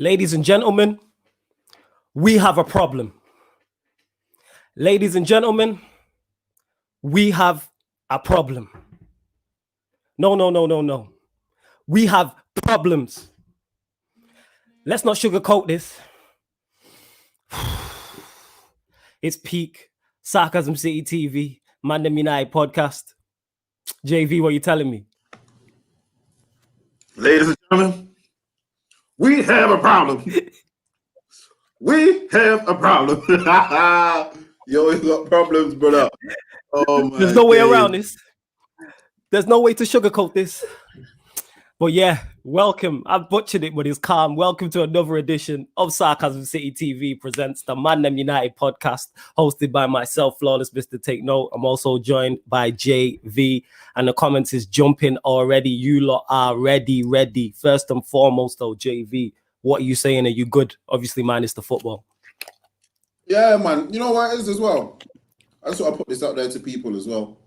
Ladies and gentlemen, we have a problem. Ladies and gentlemen, we have a problem. No. We have problems. Let's not sugarcoat this. It's peak Sarcasm City TV, ManDem United Podcast. JV, what are you telling me? Ladies and gentlemen, we have a problem. We have a problem. You always got problems, brother. Oh, There's no way around this. There's no way to sugarcoat this. But yeah, welcome. I've butchered it, but it's calm. Welcome to another edition of Sarcasm City TV presents the ManDem United Podcast, hosted by myself, Flawless Mr. Take Note. I'm also joined by JV, and the comments is jumping already. You lot are ready. First and foremost, though, JV, what are you saying? Are you good? Obviously, minus the football. Yeah, man. You know what it is as well? I just want to put this out there to people as well.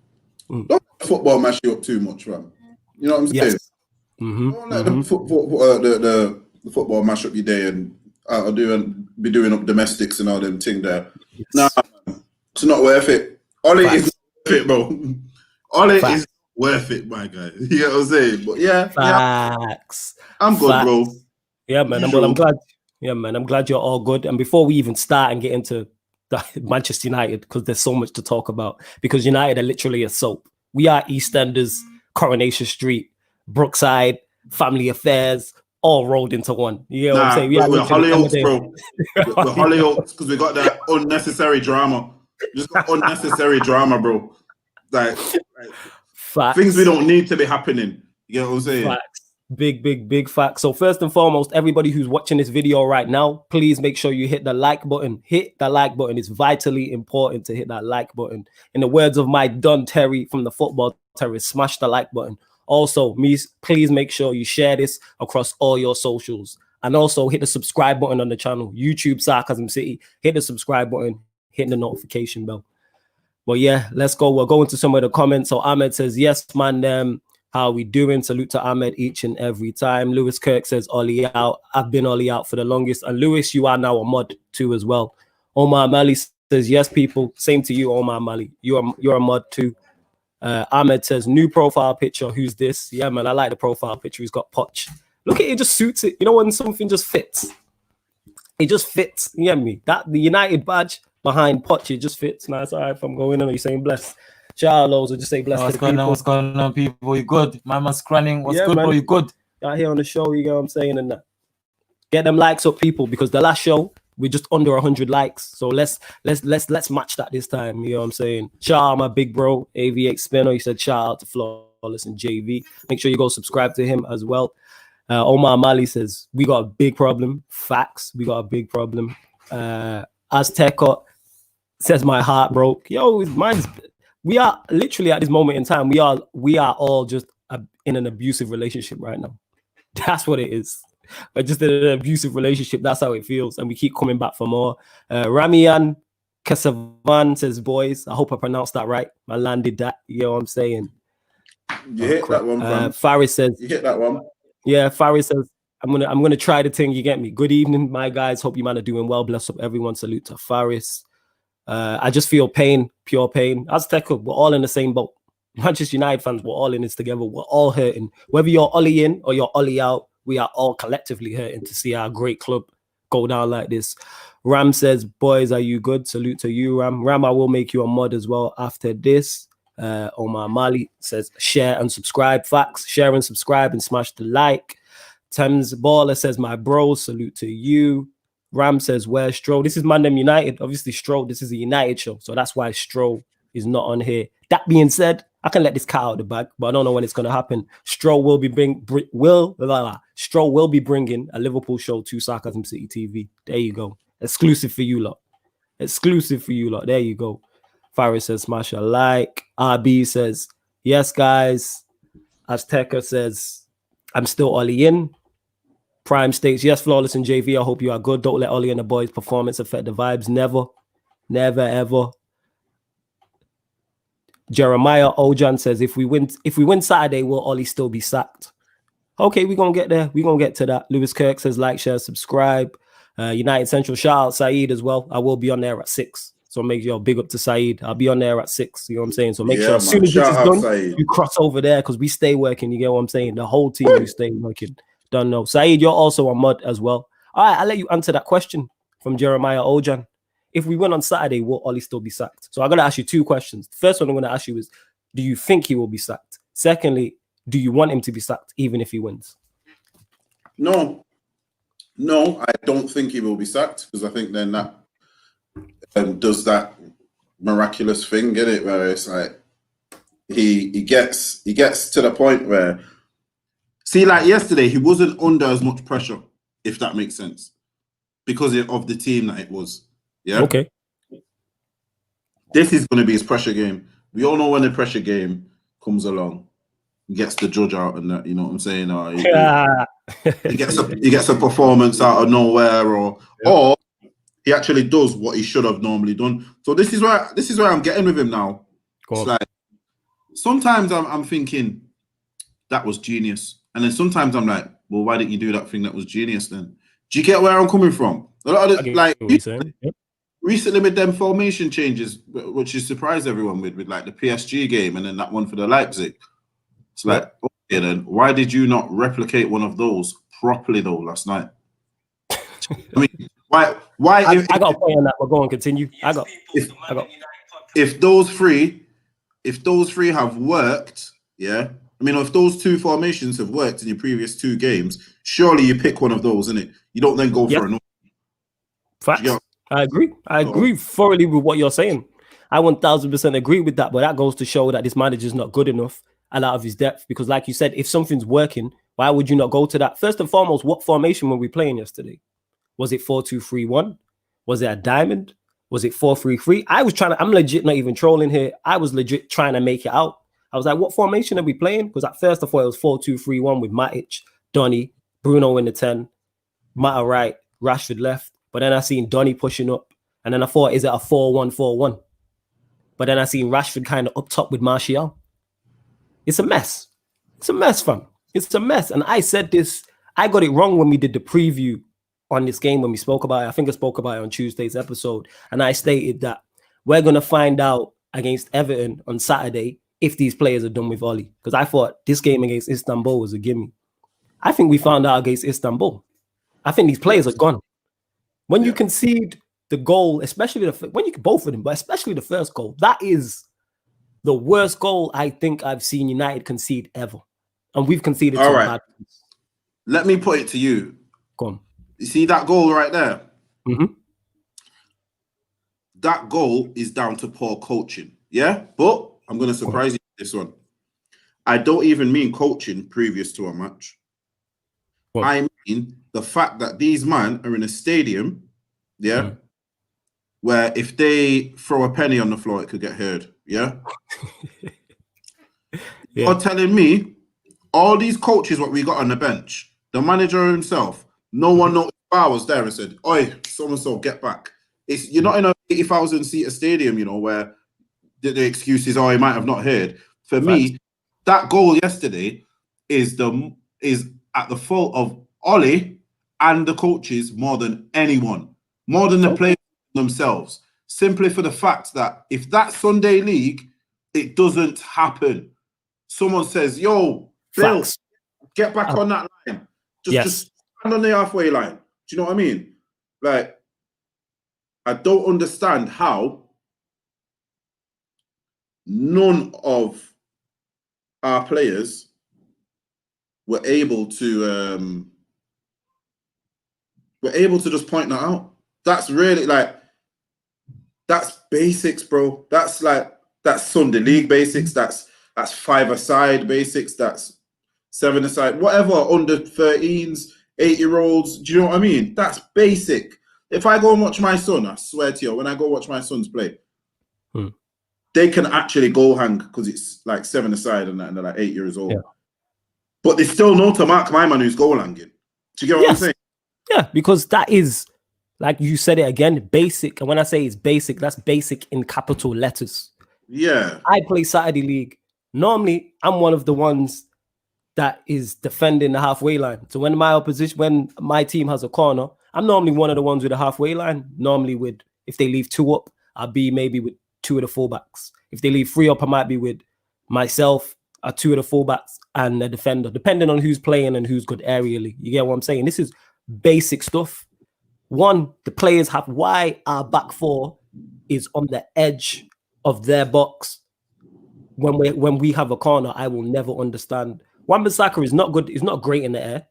Don't let football mash you up too much, man. You know what I'm saying? Yes. Don't let the football mash up your day and be doing up domestics and all them thing there. Yes. Nah, it's not worth it. OLE is worth it, bro. OLE is worth it, my guy. You know what I'm saying? But yeah, Facts. I'm good, bro. Yeah, man. I'm glad. Yeah, man. I'm glad you're all good. And before we even start and get into Manchester United, because there's so much to talk about, because United are literally a soap. We are EastEnders, Coronation Street, Brookside, Family Affairs, all rolled into one. You know what I'm saying? We're Hollyoaks, bro. We're Hollyoaks because we got that unnecessary drama. Just got unnecessary drama, bro. Like things we don't need to be happening. You know what I'm saying? Facts. Big facts. So first and foremost, everybody who's watching this video right now, please make sure you hit the like button. Hit the like button. It's vitally important to hit that like button. In the words of my Don Terry from the Football Terrorist, smash the like button. Also, please make sure you share this across all your socials. And also hit the subscribe button on the channel. YouTube Sarcasm City. Hit the subscribe button. Hit the notification bell. But yeah, let's go. We'll go into some of the comments. So Ahmed says, yes, man. How we doing? Salute to Ahmed each and every time. Lewis Kirk says, OLE out. I've been OLE out for the longest. And Lewis, you are now a mod too as well. Omar Mali says, yes, people. Same to you, Omar Mali. You're a mod too. Ahmed says, new profile picture. Who's this? Yeah, man, I like the profile picture. He's got Poch. Look at it, just suits it. You know when something just fits? It just fits. You get me? That the United badge behind Poch, it just fits. Nice. All right, if I'm going on, you're saying bless. Charles, or just say bless. What's going on, people? You good? My man's crying. What's good, man. Bro? You good? Out here on the show, you know what I'm saying? And that. Get them likes up, people, because the last show, we're just under 100 likes. So let's match that this time. You know what I'm saying? Shout out my big bro, AV8 Spinner. He said shout out to Flawless and JV. Make sure you go subscribe to him as well. Omar Mali says, we got a big problem. Facts, we got a big problem. Azteca says my heart broke. Yo, mine's... We are literally at this moment in time, we are all just in an abusive relationship right now. That's what it is. But just in an abusive relationship, that's how it feels. And we keep coming back for more. Ramian Kasavan says, boys, I hope I pronounced that right. I landed that. You know what I'm saying? You hit that one, Faris says, you hit that one. Yeah, Faris says, I'm gonna try the thing, you get me. Good evening, my guys. Hope you man are doing well. Bless up everyone. Salute to Faris. I just feel pain, pure pain. Azteca, we're all in the same boat. Manchester United fans, we're all in this together. We're all hurting. Whether you're OLE in or you're OLE out, we are all collectively hurting to see our great club go down like this. Ram says, boys, are you good? Salute to you, Ram. Ram, I will make you a mod as well after this. Omar Mali says, share and subscribe. Facts, share and subscribe and smash the like. Thames Baller says, my bro, salute to you. Ram says, where's Stroll? This is ManDem United. Obviously, Stroll, this is a United show. So that's why Stroll is not on here. That being said, I can let this cat out of the bag, but I don't know when it's going to happen. Stroll will be bringing a Liverpool show to Sarcasm City TV. There you go. Exclusive for you lot. There you go. Faris says, smash a like. RB says, yes, guys. Azteca says, I'm still OLE in. Prime states, yes, Flawless and JV, I hope you are good. Don't let OLE and the boys' performance affect the vibes. Never, ever. Jeremiah Ojan says, if we win Saturday, will OLE still be sacked? Okay, we're gonna get there. We're gonna get to that. Lewis Kirk says like, share, subscribe. United Central, shout out Saeed as well. I will be on there at 6. So make sure big up to Saeed. I'll be on there at 6. You know what I'm saying? So make sure as soon as this is done, Saeed, you cross over there because we stay working. You get what I'm saying? The whole team we stay working. Don't know. Saeed, you're also on mud as well. All right, I'll let you answer that question from Jeremiah Ojan. If we win on Saturday, will Ollie still be sacked? So I'm gonna ask you 2 questions. The first one I'm gonna ask you is, do you think he will be sacked? Secondly, do you want him to be sacked even if he wins? No, I don't think he will be sacked because I think then that does that miraculous thing, get it? Where it's like he gets to the point where, see, like yesterday, he wasn't under as much pressure, if that makes sense, because of the team that it was. Yeah. Okay. This is going to be his pressure game. We all know when the pressure game comes along, he gets the judge out and that, you know what I'm saying? He gets a performance out of nowhere, or he actually does what he should have normally done. So this is where I'm getting with him now. It's like sometimes I'm thinking that was genius, and then sometimes I'm like, well, why didn't you do that thing that was genius then? Do you get where I'm coming from? A lot of like recently with them formation changes, which has surprised everyone with like the PSG game and then that one for the Leipzig. It's like, okay, then why did you not replicate one of those properly though last night? I mean, why? I got a point on that. We're going to continue. If those three have worked, yeah. I mean, if those 2 formations have worked in your previous 2 games, surely you pick one of those, innit? You don't then go for another. Facts. I agree thoroughly with what you're saying. I 1000% agree with that, but that goes to show that this manager's not good enough and out of his depth. Because like you said, if something's working, why would you not go to that? First and foremost, what formation were we playing yesterday? Was it 4-2-3-1? Was it a diamond? Was it 4-3-3? I'm legit not even trolling here. I was legit trying to make it out. I was like, what formation are we playing? Because at first I thought it was 4-2-3-1 with Matic, Donny, Bruno in the 10, Mata right, Rashford left. But then I seen Donny pushing up. And then I thought, is it a 4-1-4-1? But then I seen Rashford kind of up top with Martial. It's a mess. It's a mess, fam. It's a mess. And I said this, I got it wrong when we did the preview on this game when we spoke about it. I think I spoke about it on Tuesday's episode. And I stated that we're going to find out against Everton on Saturday if these players are done with Ollie. Because I thought this game against Istanbul was a gimme. I think we found out against Istanbul. I think these players are gone. When you concede the goal, especially both of them, but especially the first goal, that is the worst goal I think I've seen United concede ever. And we've conceded all right. Let me put it to you. Go on. You see that goal right there? Mm-hmm. That goal is down to poor coaching. Yeah? But I'm going to surprise you with this one. I don't even mean coaching previous to a match. I mean the fact that these men are in a stadium, where if they throw a penny on the floor, it could get heard. Yeah? You're telling me all these coaches, what we got on the bench, the manager himself, no one noticed I was there and said, oi, so-and-so, get back. You're not in a 80,000 seater stadium, you know, where the excuse is, he might have not heard. For me, that goal yesterday is at the fault of Ollie and the coaches more than anyone, more than the players themselves. Simply for the fact that if that Sunday league, it doesn't happen. Someone says, yo, Bill, get back on that line. Just stand on the halfway line. Do you know what I mean? Like, I don't understand how none of our players were able to just point that out. That's really that's basics, bro. That's Sunday league basics. That's 5-a-side basics. That's 7-a-side, whatever, under 13s, 8-year-olds. Do you know what I mean? That's basic. If I go and watch my son, I swear to you, when I go watch my sons play, they can actually goal hang because it's like 7-a-side and they're like 8 years old. Yeah. But they still know to mark my man who's goal hanging. Do you get what I'm saying? Yeah, because that is, like you said it again, basic. And when I say it's basic, that's basic in capital letters. Yeah. I play Saturday League. Normally, I'm one of the ones that is defending the halfway line. So when my team has a corner, I'm normally one of the ones with a halfway line. Normally if they leave 2 up, I'll be maybe with 2 of the fullbacks. If they leave 3 up, I might be with myself, 2 of the fullbacks, and a defender, depending on who's playing and who's good aerially. You get what I'm saying? This is basic stuff. One, the players have why our back 4 is on the edge of their box. When we have a corner, I will never understand. Wan-Bissaka is not good. He's not great in the air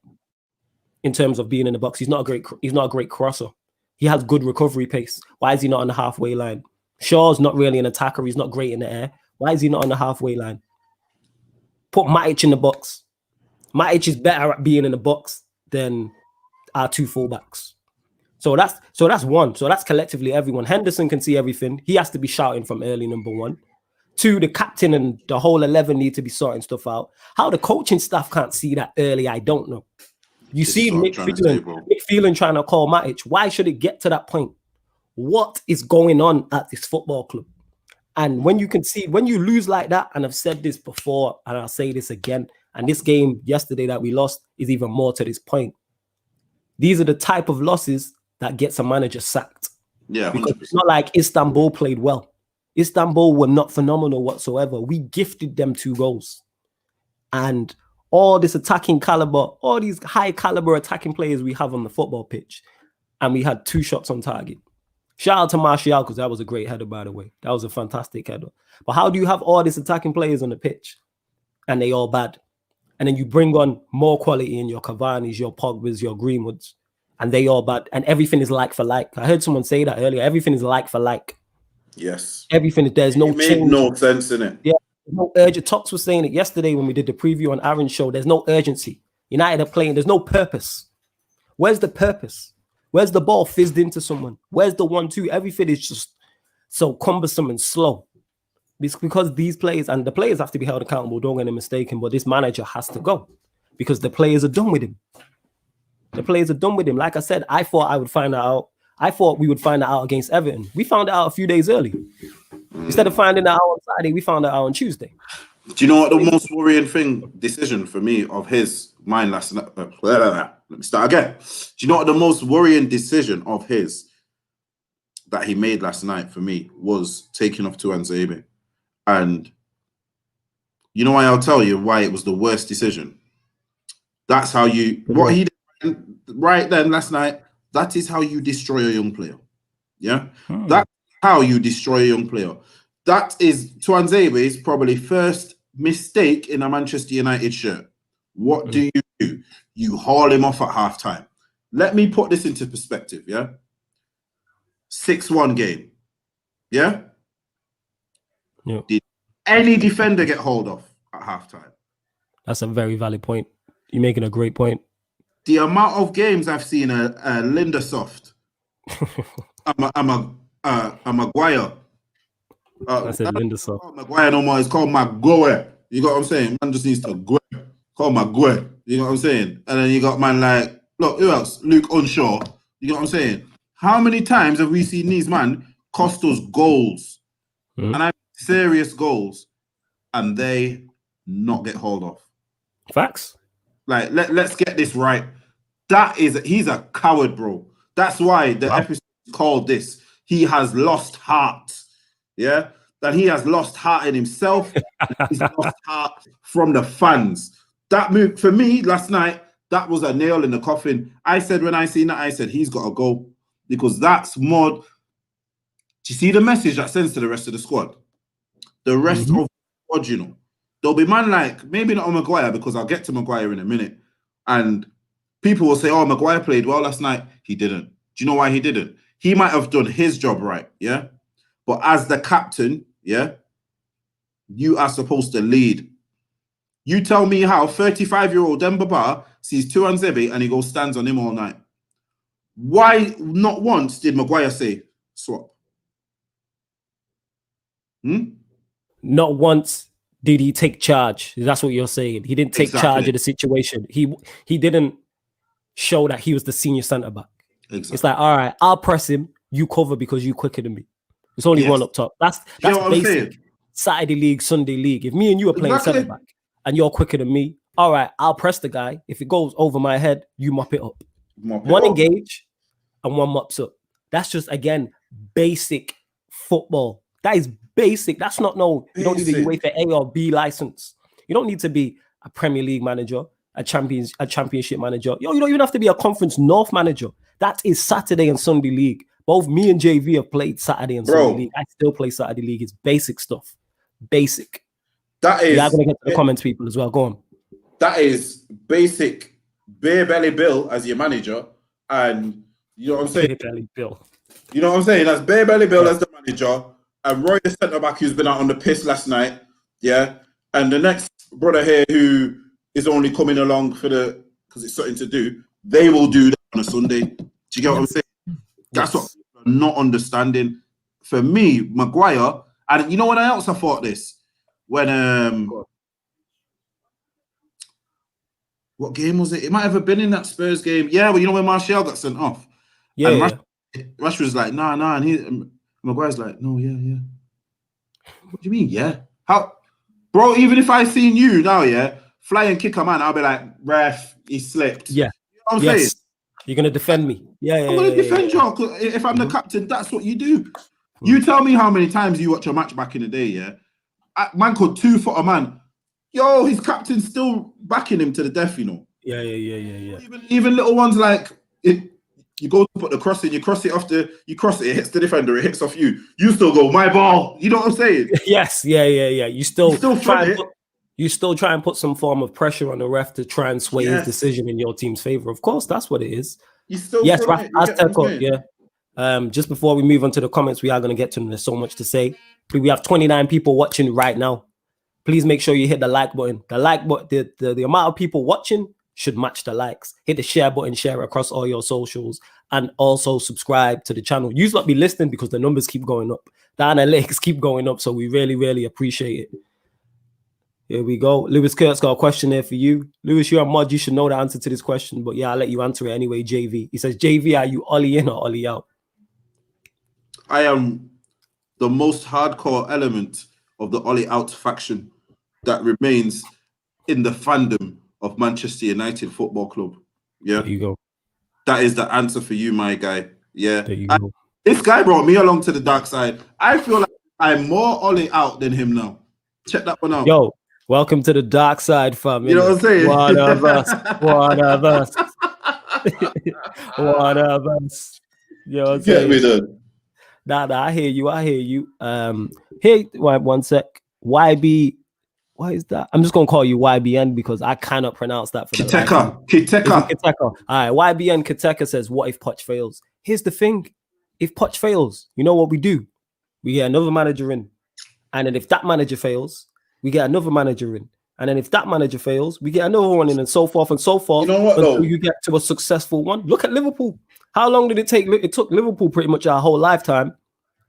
in terms of being in the box. He's not a great crosser. He has good recovery pace. Why is he not on the halfway line? Shaw's not really an attacker. He's not great in the air. Why is he not on the halfway line? Put Matic in the box. Matic is better at being in the box than our 2 fullbacks. So that's one. So that's collectively everyone. Henderson can see everything. He has to be shouting from early, number 1. 2, the captain and the whole 11 need to be sorting stuff out. How the coaching staff can't see that early, I don't know. You see Mick Phelan trying to call Matic. Why should it get to that point? What is going on at this football club? And when you lose like that, and I've said this before, and I'll say this again, and this game yesterday that we lost is even more to this point. These are the type of losses that gets a manager sacked. Yeah, 100%. Because it's not like Istanbul played well. Istanbul were not phenomenal whatsoever. We gifted them 2 goals. And all this attacking caliber, all these high caliber attacking players we have on the football pitch, and we had 2 shots on target. Shout out to Martial, because that was a great header, by the way. That was a fantastic header. But how do you have all these attacking players on the pitch and they all bad? And then you bring on more quality in your Cavani's, your Pogba's, your Greenwoods, and they all bad. And everything is like for like. I heard someone say that earlier. Everything is like for like. Yes. Everything, there's no change. It made no sense in it. Yeah. No urgent. Tox was saying it yesterday when we did the preview on Aaron's show. There's no urgency. United are playing. There's no purpose. Where's the purpose? Where's the ball fizzed into someone? Where's the 1-2? Everything is just so cumbersome and slow. It's because these players, and the players have to be held accountable, don't get me mistaken, but this manager has to go because the players are done with him. The players are done with him. Like I said, I thought I would find that out. I thought we would find that out against Everton. We found it out a few days early. Instead of finding that out on Saturday, we found it out on Tuesday. Do you know what the most worrying decision for me of his mind last night? Let me start again. Do you know what the most worrying decision of his that he made last night for me was taking off Tuanzebe? And you know why? I'll tell you why it was the worst decision. That's how what he did right then last night. That is how you destroy a young player. Yeah, that's how you destroy a young player. That is Tuanzebe's probably first mistake in a Manchester United shirt. What do? You haul him off at halftime. Let me put this into perspective. Yeah, 6-1 game. Yeah. Did any defender get hauled off at halftime? That's a very valid point. You're making a great point. The amount of games I've seen a Linda Soft, a Maguire. I said Linda Soft. Maguire no more. It's called Maguire. You got what I'm saying? Man just needs to go. Call Maguire. You know what I'm saying? And then you got man like, look, who else? Luke Unshaw. You know what I'm saying? How many times have we seen these man cost us goals? And I serious goals, and they not get hauled off. Facts. Like, let's get this right. He's a coward, bro. That's why the episode is called this. He has lost heart. Yeah? That he has lost heart in himself. He's lost heart from the fans. That move, for me, last night, that was a nail in the coffin. I said, when I seen that, I said, he's got to go. Because that's more... Do you see the message that sends to the rest of the squad? The rest of the squad, you know. There'll be man like, maybe not on Maguire, because I'll get to Maguire in a minute. And people will say, oh, Maguire played well last night. He didn't. Do you know why he didn't? He might have done his job right, yeah? But as the captain, yeah, you are supposed to lead. You tell me how 35-year-old Demba Ba sees Tuanzebe and he goes stands on him all night. Why not once did Maguire say, swap? Not once did he take charge. That's what you're saying. He didn't take charge of the situation. He didn't show that he was the senior centre back. Exactly. It's like, all right, I'll press him. You cover because you're quicker than me. It's only one up top. That's basic Saturday league, Sunday league. If me and you are playing centre back and you're quicker than me, All right, I'll press the guy. If it goes over my head, you mop it up. One up. engage and one mops up. That's just, again, basic football. That is basic. That's not you don't need a UEFA A or B license. You don't need to be a Premier League manager, a championship manager. You don't even have to be a Conference North manager. That is Saturday and Sunday league. Both me and JV have played Saturday and Sunday league. I still play Saturday league. It's basic stuff. Basic. That is. Yeah, I'm gonna get to the comments, people, as well. Go on. That is basic. Bare belly Bill as your manager, and you know what I'm saying. Bare belly Bill. You know what I'm saying? That's bare belly Bill as the manager, and Roy the centre back who's been out on the piss last night. Yeah, and the next brother here who is only coming along because it's something to do. They will do that on a Sunday. Do you get what I'm saying? That's what I'm not understanding. For me, Maguire, and you know what else I thought this? When what game was it? It might have been in that Spurs game. Yeah, well, you know when Martial got sent off. Yeah. And Rush was like, nah, and Maguire's like, no, yeah. What do you mean, yeah? How, bro? Even if I seen you now, yeah, fly and kick a man, I'll be like, ref, he slipped. Yeah. You know what I'm saying? You're gonna defend me. Yeah. I'm gonna defend you. If I'm the captain, that's what you do. You tell me how many times you watch a match back in the day, yeah? Man could 2-foot a man. Yo, his captain's still backing him to the death, you know. Yeah. Even little ones like it. You go to put the cross in, you cross it it hits the defender, it hits off you. You still go, my ball. You know what I'm saying? Yes, yeah. You still try and put some form of pressure on the ref to try and sway his decision in your team's favor. Of course, that's what it is. Just before we move on to the comments, we are going to get to them. There's so much to say. We have 29 people watching right now. Please make sure you hit the like button. The like button, the amount of people watching should match the likes. Hit the share button, share across all your socials, and also subscribe to the channel. You not be listening because the numbers keep going up. The analytics keep going up, so we really, really appreciate it. Here we go. Lewis Kurt's got a question there for you. Lewis, you're a mod. You should know the answer to this question, but yeah, I'll let you answer it anyway, JV. He says, JV, are you Ollie in or Ollie out? I am the most hardcore element of the Ollie out faction that remains in the fandom of Manchester United Football Club. Yeah. There you go. That is the answer for you, my guy. Yeah. There you go. This guy brought me along to the dark side. I feel like I'm more Ollie out than him now. Check that one out. Yo, welcome to the dark side, fam. You know what I'm saying? One of us. One of us. One of us. You know what I'm saying? Get me done. Nah, I hear you. Hey, one sec. YB. Why is that? I'm just gonna call you YBN because I cannot pronounce that for Kiteka. All right, YBN Kiteka says, "What if Poch fails?" Here's the thing: if Poch fails, you know what we do? We get another manager in, and then if that manager fails, we get another manager in, and then if that manager fails, we get another one in, and so forth and so forth. You know what? Until you get to a successful one. Look at Liverpool. How long did it take? It took Liverpool pretty much our whole lifetime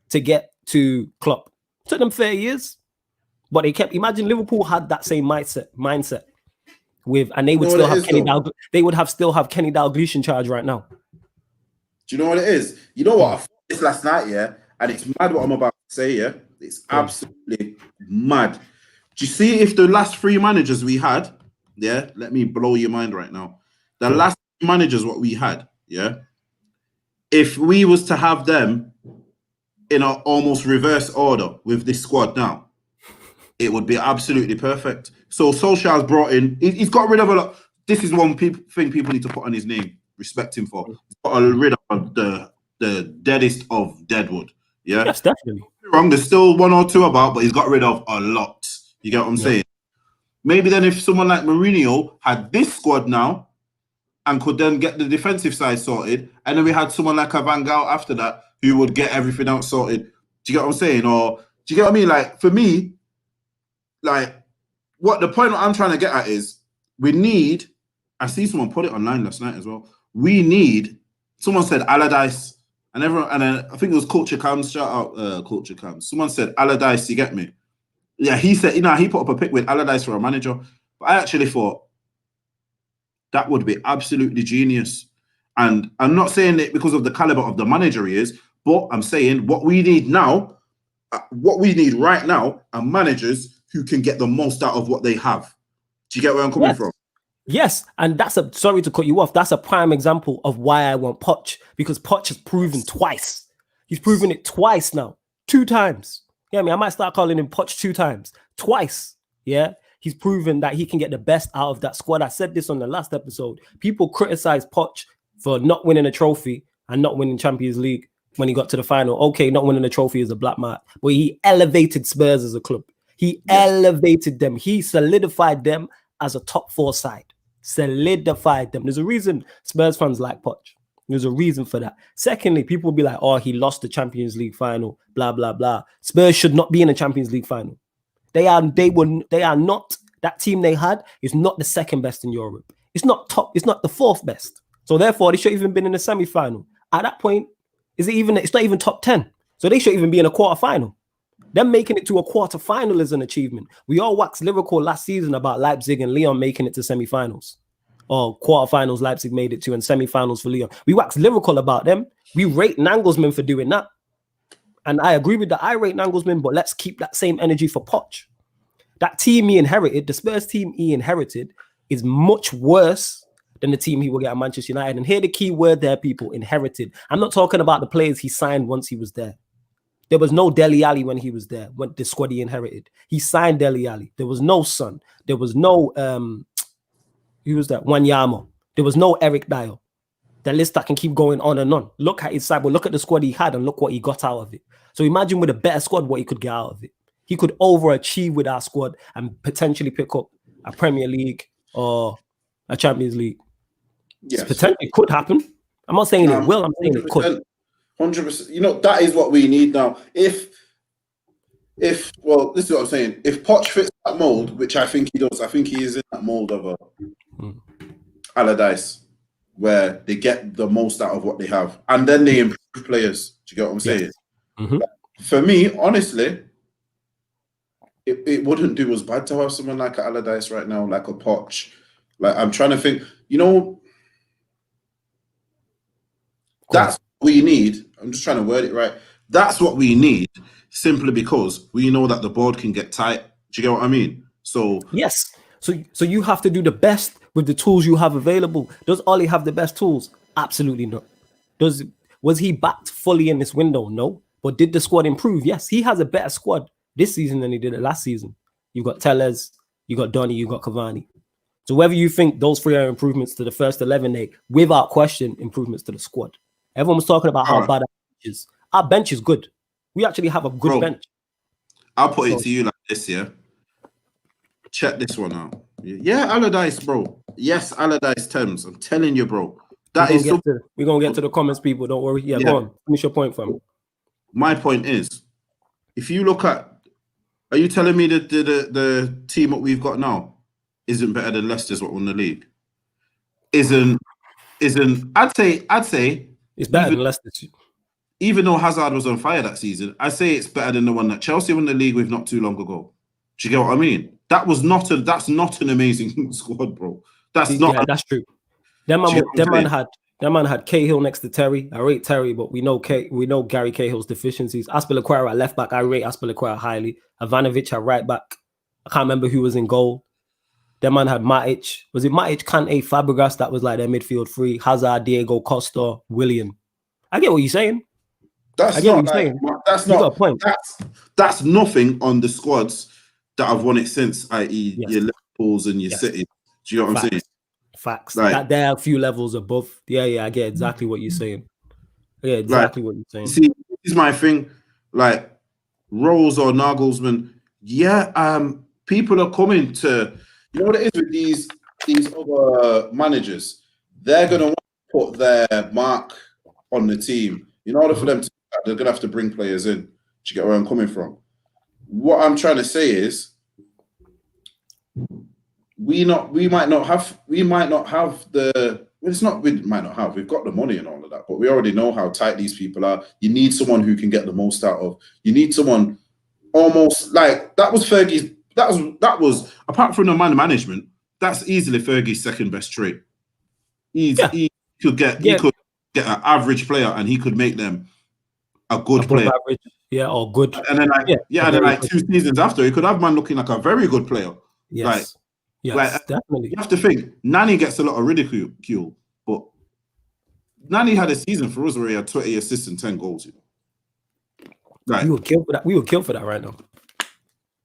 to get to Klopp. It took them 30 years. But they kept. Imagine Liverpool had that same mindset with, and they would still have Kenny Dalglish. They would still have Kenny Dalglish in charge right now. Do you know what it is? You know what? I thought this last night, yeah, and it's mad what I'm about to say, yeah. It's absolutely mad. Do you see if the last 3 managers we had, yeah? Let me blow your mind right now. The last managers what we had, yeah. If we was to have them in an almost reverse order with this squad now, it would be absolutely perfect. So Solskjaer's brought in, he's got rid of a lot. This is one thing people need to put on his name, respect him for. He's got rid of the deadest of deadwood. Yeah, yes, definitely. Wrong, there's still 1 or 2 about, but he's got rid of a lot. You get what I'm saying? Maybe then if someone like Mourinho had this squad now and could then get the defensive side sorted, and then we had someone like a Van Gaal after that who would get everything else sorted. Do you get what I'm saying? Or do you get what I mean? Like, for me, like, what the point I'm trying to get at is we need, I see someone put it online last night as well. We need, someone said Allardyce, and everyone, and then I think it was Culture Cams, shout out Culture Cams. Someone said Allardyce, you get me? Yeah, he said, he put up a pic with Allardyce for a manager. But I actually thought that would be absolutely genius. And I'm not saying it because of the caliber of the manager he is, but I'm saying what we need now, what we need right now are managers who can get the most out of what they have. Do you get where I'm coming from? Yes, and sorry to cut you off. That's a prime example of why I want Poch, because Poch has proven twice. He's proven it twice now, 2 times. Yeah, I might start calling him Poch 2 times, twice. Yeah, he's proven that he can get the best out of that squad. I said this on the last episode. People criticize Poch for not winning a trophy and not winning Champions League when he got to the final. Okay, not winning a trophy is a black mark, but he elevated Spurs as a club. He elevated them. He solidified them as a top 4 side. Solidified them. There's a reason Spurs fans like Poch. There's a reason for that. Secondly, people will be like, oh, he lost the Champions League final, blah, blah, blah. Spurs should not be in a Champions League final. They are not, that team they had is not the second best in Europe. It's not the 4th best. So therefore, they should have even been in the semi-final. At that point, it's not even top 10. So they should even be in a quarter-final. Them making it to a quarter-final is an achievement. We all waxed lyrical last season about Leipzig and Lyon making it to semi-finals. Or quarter-finals Leipzig made it to and semi-finals for Lyon. We waxed lyrical about them. We rate Nagelsmann for doing that. And I agree with that. I rate Nagelsmann, but let's keep that same energy for Poch. That team he inherited, the Spurs team he inherited, is much worse than the team he will get at Manchester United. And here the key word there, people, inherited. I'm not talking about the players he signed once he was there. There was no Dele Alli when he was there, when the squad he inherited. He signed Dele Alli. There was no Son. There was no, who was that? Wanyama. There was no Eric Dyer. The list that can keep going on and on. Look at his side, but look at the squad he had and look what he got out of it. So imagine with a better squad what he could get out of it. He could overachieve with our squad and potentially pick up a Premier League or a Champions League. Yes. Potentially could happen. I'm not saying it will. I'm saying it could. 100%. You know, that is what we need now. If well, this is what I'm saying. If Poch fits that mold, which I think he does, I think he is in that mold of a Allardyce, where they get the most out of what they have, and then they improve players. Do you get what I'm saying? Yes. Mm-hmm. For me, honestly, it wouldn't do as bad to have someone like an Allardyce right now, like a Poch. Like, I'm trying to think, you know, that's what we need. I'm just trying to word it right. That's what we need, simply because we know that the board can get tight. Do you get what I mean? So yes. So you have to do the best with the tools you have available. Does Ole have the best tools? Absolutely not. Was he backed fully in this window? No. But did the squad improve? Yes. He has a better squad this season than he did it last season. You got Tellez, you got Donny, you got Cavani. So whether you think those 3 are improvements to the first 11, they without question improvements to the squad. Everyone was talking about how bad our bench is. Our bench is good. We actually have a good bench. I'll put it to you like this, yeah. Check this one out. Yeah, Allardyce, bro. Yes, Allardyce Thames. I'm telling you, bro. We're gonna get to the comments, people. Don't worry. Yeah, go on. Finish your point, fam. My point is, if you look at, are you telling me that the team that we've got now isn't better than Leicester's what won the league? Isn't? I'd say it's better than Leicester. Even though Hazard was on fire that season, I say it's better than the one that Chelsea won the league with not too long ago. Do you get what I mean? That's not an amazing squad, bro. That's true. That man had Cahill next to Terry. I rate Terry, but we know Gary Cahill's deficiencies. Aspilicueta at left back, I rate Aspilicueta highly. Ivanovic at right back. I can't remember who was in goal. That man had Matic. Was it Matic, Kante, Fabregas? That was like their midfield 3. Hazard, Diego Costa, William. I get what you're saying. That's nothing on the squads that have won it since, i.e. your Liverpools and your City. Do you know what I'm saying? Facts. Like, there are a few levels above. Yeah, I get exactly what you're saying. Yeah, exactly what you're saying. See, this is my thing. Like, Rose or Nagelsmann, people are coming to, you know what it is with these other managers? They're going to want to put their mark on the team. In order for them to, they're going to have to bring players in. Do you get where I'm coming from? What I'm trying to say is, we've got the money and all of that, but we already know how tight these people are. You need someone who can get the most out of. You need someone almost like that was Fergie's. That was apart from the man management. That's easily Fergie's second best trait. He could get an average player and he could make them a good player. Average, or good. And then 2 seasons after, he could have man looking like a very good player. Yes. Yes, Like, definitely. you have to think, Nani gets a lot of ridicule, but Nani had a season for us where he had 20 assists and 10 goals. You know? Like, We would kill for that. We would kill for that right now.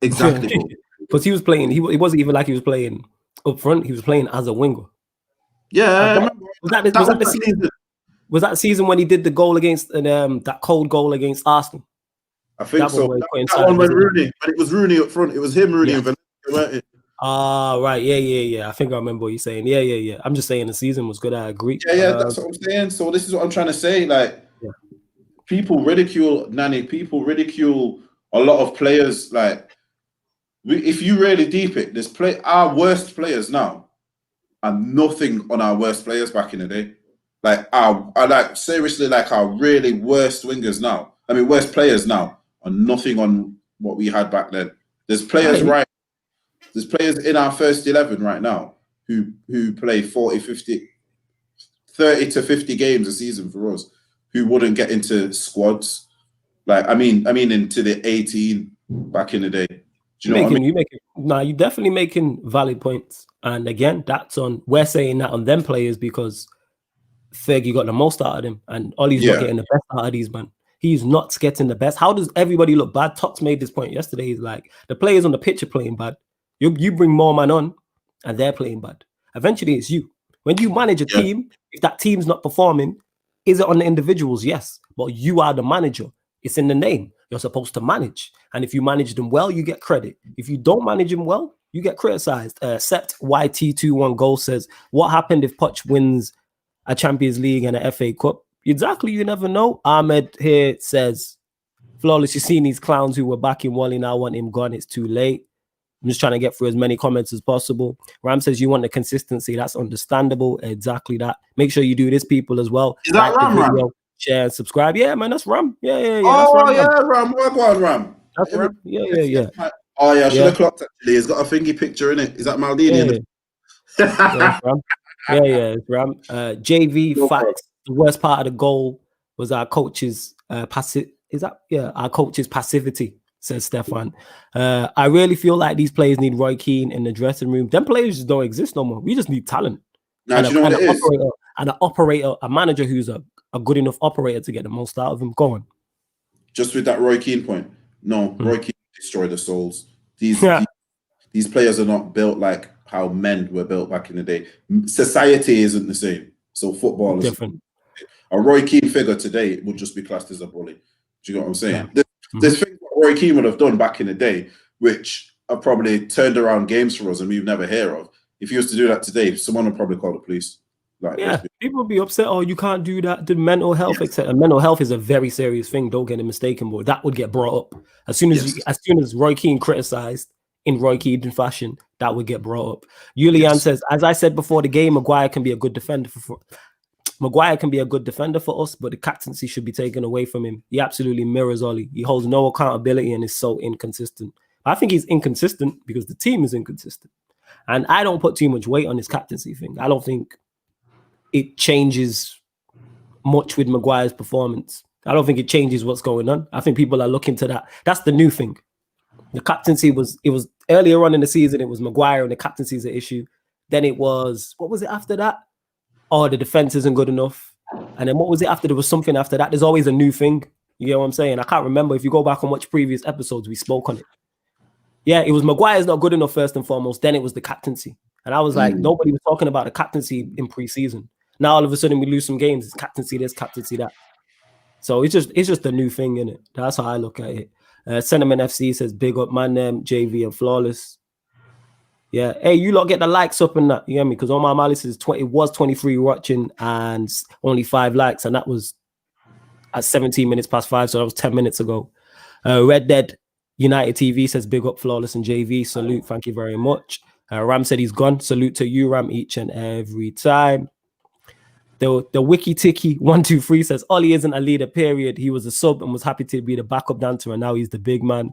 Exactly, bro. Because he was playing. It wasn't even like he was playing up front. He was playing as a winger. Yeah, was that the season? Was that season when he did the goal against that cold goal against Arsenal? I think that so. One that one when Rooney, but it was Rooney up front. It was him, Rooney, and Valencia, weren't it? Right. Yeah. I think I remember what you're saying. Yeah. I'm just saying the season was good. I agree. Yeah, that's what I'm saying. So this is what I'm trying to say. Like, people ridicule Nani. People ridicule a lot of players. Like, if you really deep it, our worst players now and nothing on our worst players back in the day. Like seriously, like our really worst wingers now. I mean, worst players now are nothing on what we had back then. There's players There's players in our first 11 right now who play 40, 50, 30 to 50 games a season for us who wouldn't get into squads. Like, I mean into the 18 back in the day. Do you know what I mean? You're definitely making valid points. And again, we're saying that on them players because Fergie got the most out of them and Ollie's not getting the best out of these, man. He's not getting the best. How does everybody look bad? Tox made this point yesterday. He's like, the players on the pitch are playing bad. You bring more man on and they're playing bad. Eventually it's you. When you manage a team, if that team's not performing, is it on the individuals? Yes. But you are the manager. It's in the name. You're supposed to manage. And if you manage them well, you get credit. If you don't manage them well, you get criticized. Sept YT21 goal says, what happened if Poch wins a Champions League and a FA Cup? Exactly, you never know. Ahmed here says, Flawless, you've seen these clowns who were back in Wally, now want him gone. It's too late. I'm just trying to get through as many comments as possible. Ram says you want the consistency. That's understandable. Exactly that. Make sure you do this, people, as well. Is that Ram? Share and subscribe. Yeah, man, that's Ram. Yeah. Ram. What about Ram? That's Ram. Yeah. Oh, yeah, I should have clocked, actually. He's got a thingy picture in it. Is that Maldini? Yeah, Ram. It's Ram. JV facts. The worst part of the goal was our coach's passive. Our coach's passivity, says Stefan. I really feel like these players need Roy Keane in the dressing room. Them players just don't exist no more. We just need talent. Now, do you know what it is? A manager who's a good enough operator to get the most out of him. Go on. Just with that Roy Keane point. No, Roy Keane destroyed the souls. These players are not built like how men were built back in the day. Society isn't the same. So football is different. A Roy Keane figure today would just be classed as a bully. Do you know what I'm saying? Yeah. There's things that Roy Keane would have done back in the day, which have probably turned around games for us and we've never heard of. If he was to do that today, someone would probably call the police. People would be upset. Oh, you can't do that. The mental health, etc. Mental health is a very serious thing. Don't get it mistaken, but that would get brought up as soon as Roy Keane criticized in Roy Keane fashion. That would get brought up. Julian says, as I said before the game, Maguire can be a good defender for us, but the captaincy should be taken away from him. He absolutely mirrors Ollie. He holds no accountability and is so inconsistent. I think he's inconsistent because the team is inconsistent, and I don't put too much weight on his captaincy thing. I don't think it changes much with Maguire's performance. I don't think it changes what's going on. I think people are looking to that. That's the new thing. The captaincy was earlier on in the season, it was Maguire and the captaincy is an issue. Then it was, what was it after that? Oh, the defense isn't good enough. And then what was it after? There was something after that. There's always a new thing. You get what I'm saying? I can't remember. If you go back and watch previous episodes, we spoke on it. Yeah, it was Maguire's not good enough first and foremost. Then it was the captaincy. And I was like, nobody was talking about the captaincy in preseason. Now all of a sudden we lose some games. It's captaincy this, captaincy that. So it's just a new thing, innit? That's how I look at it. Sentiment FC says, big up ManDem, JV and Flawless. Yeah. Hey, you lot get the likes up and that. You hear me? Because on my malice is 20, it was 23 watching and only 5 likes. And that was at 17 minutes past 5. So that was 10 minutes ago. Red Dead United TV says, big up Flawless and JV. Salute. Thank you very much. Ram said he's gone. Salute to you, Ram, each and every time. The Wiki Tiki 123 says Ollie isn't a leader, period. He was a sub and was happy to be the backup dancer, and now he's the big man.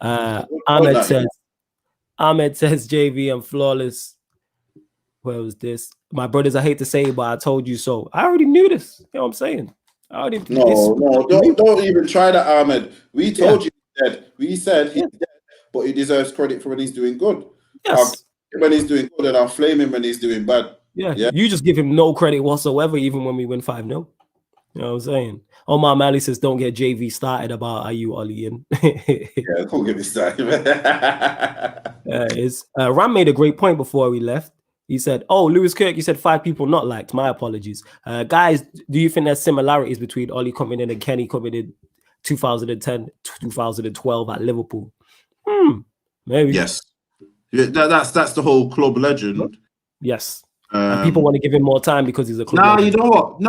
Ahmed says JV and Flawless. Where was this? My brothers, I hate to say it, but I told you so. I already knew this. You know what I'm saying? Don't even try that, Ahmed. We told you he's dead. We said he's dead, but he deserves credit for when he's doing good. Yes. when he's doing good, and I'll flame him when he's doing bad. Yeah, you just give him no credit whatsoever, even when we win 5-0. You know what I'm saying? Omar Malley says, don't get JV started about are you Ollie in? Yeah, don't get me started. Ram made a great point before we left. He said, oh, Lewis Kirk, you said 5 people not liked. My apologies. Guys, do you think there's similarities between Ollie coming in and Kenny coming in 2010, 2012 at Liverpool? Maybe. Yes. Yeah, that's the whole club legend. Yes. And people want to give him more time because he's a club legend. You know what?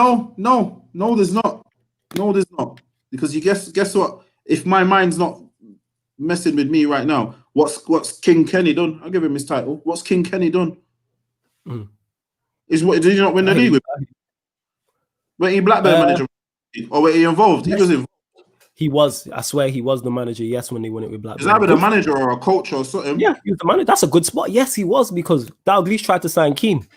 No, there's not. No, there's not. Because you guess what? If my mind's not messing with me right now, what's King Kenny done? I'll give him his title. What's King Kenny done? Did he not win the league with him? Were he Blackburn manager? Or were he involved? He was involved. He was. I swear he was the manager, yes, when they won it with Blackburn. Is that with a manager or a coach or something? Yeah, he was the manager. That's a good spot. Yes, he was, because Dalglish tried to sign Keane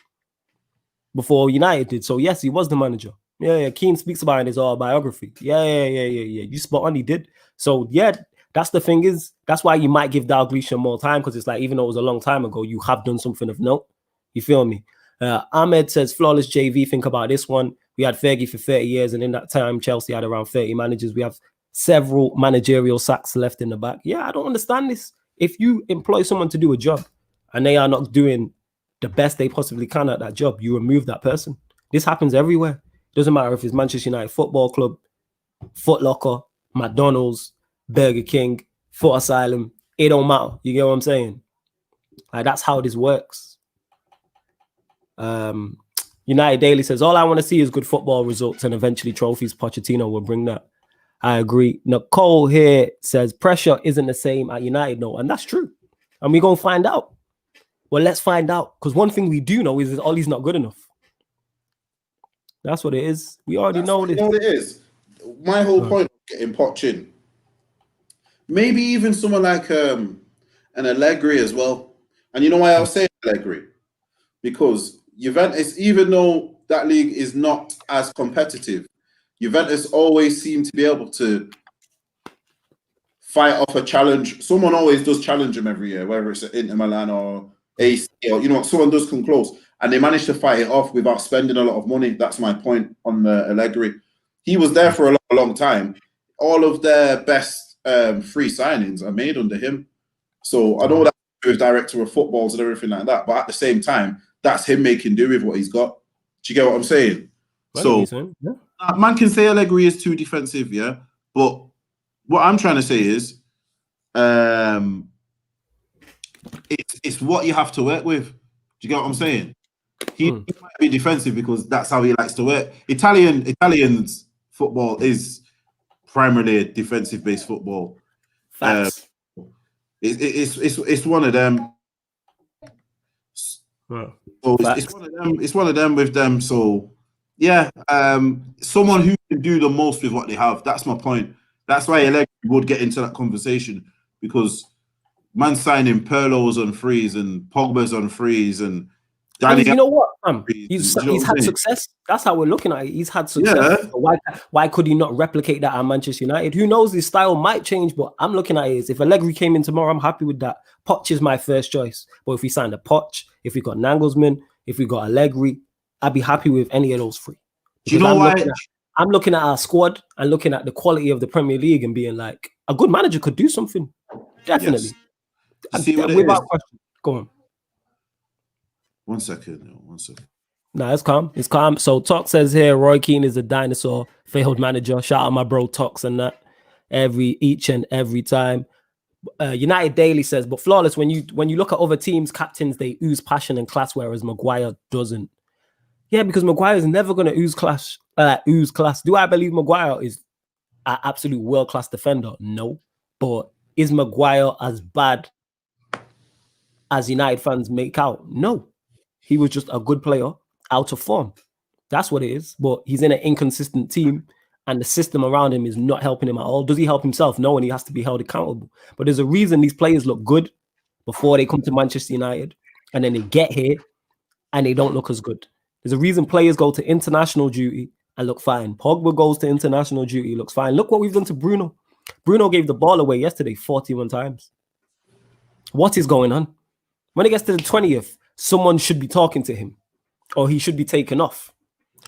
before United did. So, yes, he was the manager. Yeah. Keane speaks about it in his autobiography. Yeah. You spot on, he did. So, yeah, that's the thing is, that's why you might give Dalglish more time, because it's like, even though it was a long time ago, you have done something of note. You feel me? Ahmed says, flawless JV, think about this one. We had Fergie for 30 years, and in that time, Chelsea had around 30 managers. We have several managerial sacks left in the back. Yeah, I don't understand this. If you employ someone to do a job and they are not doing the best they possibly can at that job, you remove that person. This happens everywhere. Doesn't matter if it's Manchester United Football Club, Foot Locker, McDonald's, Burger King, Foot Asylum. It don't matter. You get what I'm saying? Like, that's how this works. United Daily says, all I want to see is good football results and eventually trophies. Pochettino will bring that. I agree. Nicole here says pressure isn't the same at United, no, and that's true. And we're going to find out. Well, let's find out, because one thing we do know is that Ollie's not good enough. That's what it is. We already know this. You know what it is? My whole point of getting Poch in, maybe even someone like an Allegri as well. And you know why I'll say Allegri? Because Juventus, even though that league is not as competitive, Juventus always seem to be able to fight off a challenge. Someone always does challenge them every year, whether it's Inter Milan or AC, or someone does come close, and they manage to fight it off without spending a lot of money. That's my point on the Allegri. He was there for a long time. All of their best free signings are made under him. So I know that with director of footballs and everything like that, but at the same time, that's him making do with what he's got. Do you get what I'm saying? Man can say Allegri is too defensive, yeah. But what I'm trying to say is, it's what you have to work with. Do you get what I'm saying? He might be defensive because that's how he likes to work. Italians football is primarily a defensive-based football. Facts. It's one of them. So it's one of them with them. So yeah, someone who can do the most with what they have. That's my point. That's why Allegri would get into that conversation, because man signing Pirlo's on freeze and Pogba's on freeze and Danny. You know what? He's had success. That's how we're looking at it. He's had success. Yeah. Why could he not replicate that at Manchester United? Who knows? His style might change, but I'm looking at it as if Allegri came in tomorrow, I'm happy with that. Poch is my first choice. But if we signed a Poch, if we got Nagelsmann, if we got Allegri, I'd be happy with any of those three. Do you know why? I'm looking at our squad and looking at the quality of the Premier League and being like, a good manager could do something. Definitely. Yes. Without question. Go on. One second. No, it's calm. It's calm. So Talk says here, Roy Keane is a dinosaur, failed manager. Shout out my bro Talks and that each and every time. United Daily says, but flawless, when you look at other teams, captains, they ooze passion and class, whereas Maguire doesn't. Yeah, because Maguire is never going to ooze class. Do I believe Maguire is an absolute world-class defender? No. But is Maguire as bad as United fans make out? No. He was just a good player out of form. That's what it is. But he's in an inconsistent team and the system around him is not helping him at all. Does he help himself? No, and he has to be held accountable. But there's a reason these players look good before they come to Manchester United, and then they get here and they don't look as good. There's a reason players go to international duty and look fine. Pogba goes to international duty, looks fine. Look what we've done to Bruno. Bruno gave the ball away yesterday 41 times. What is going on? When it gets to the 20th, someone should be talking to him, or he should be taken off,